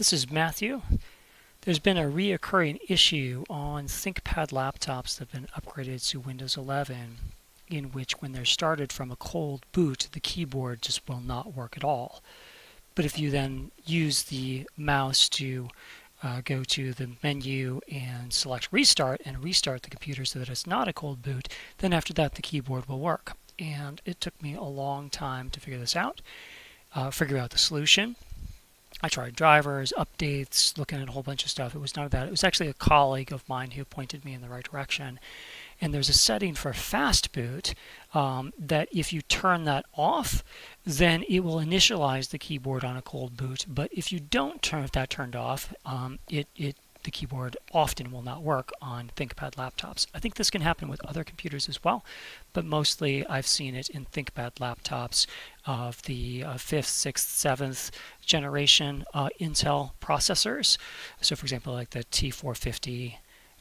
This is Matthew. There's been a reoccurring issue on ThinkPad laptops that have been upgraded to Windows 11 in which when they're started from a cold boot, the keyboard just will not work at all. But if you then use the mouse to go to the menu and select restart and restart the computer so that it's not a cold boot, then after that the keyboard will work. And it took me a long time to figure this out, figure out the solution. I tried drivers, updates, looking at a whole bunch of stuff. It was none of that. It was actually a colleague of mine who pointed me in the right direction. And there's a setting for fast boot that if you turn that off, then it will initialize the keyboard on a cold boot. But if you don't turn that turned off, the keyboard often will not work on ThinkPad laptops. I think this can happen with other computers as well, but mostly I've seen it in ThinkPad laptops of the 5th, 6th, 7th generation Intel processors. So for example, like the T450,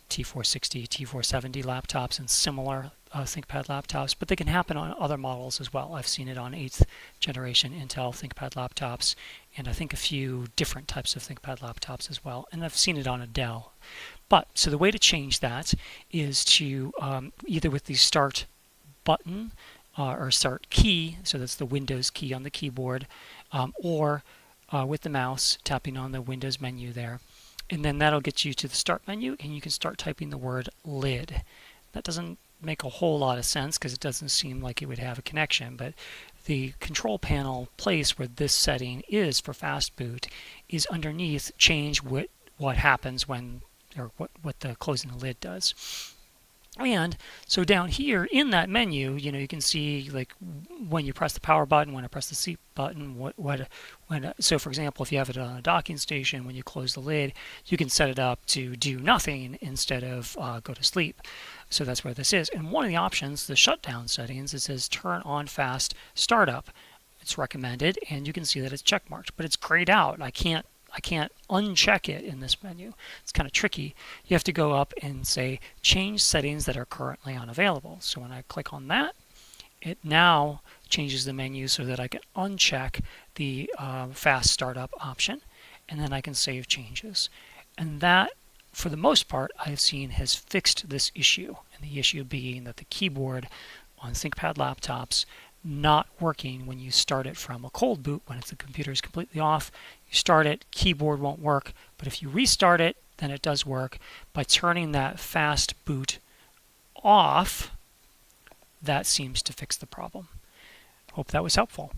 T460, T470 laptops and similar ThinkPad laptops, but they can happen on other models as well. I've seen it on 8th generation Intel ThinkPad laptops, and I think a few different types of ThinkPad laptops as well, and I've seen it on a Dell. So the way to change that is to either with the start button or start key, so that's the Windows key on the keyboard, or with the mouse tapping on the Windows menu there. And then that'll get you to the start menu and you can start typing the word lid. That doesn't make a whole lot of sense because it doesn't seem like it would have a connection, but the control panel place where this setting is for fast boot is underneath change what happens when, or what the closing the lid does. And so down here in that menu, you can see like when you press the power button, when I press the C button, so for example, if you have it on a docking station, when you close the lid, you can set it up to do nothing instead of go to sleep. So that's where this is. And one of the options, the shutdown settings, it says turn on fast startup. It's recommended, and you can see that it's checkmarked, but it's grayed out. I can't uncheck it in this menu. It's kind of tricky. You have to go up and say change settings that are currently unavailable. So when I click on that, it now changes the menu so that I can uncheck the fast startup option, and then I can save changes. And that, for the most part, I've seen has fixed this issue, and the issue being that the keyboard on ThinkPad laptops not working when you start it from a cold boot, when the computer is completely off. You start it, keyboard won't work, but if you restart it, then it does work. By turning that fast boot off, that seems to fix the problem. Hope that was helpful.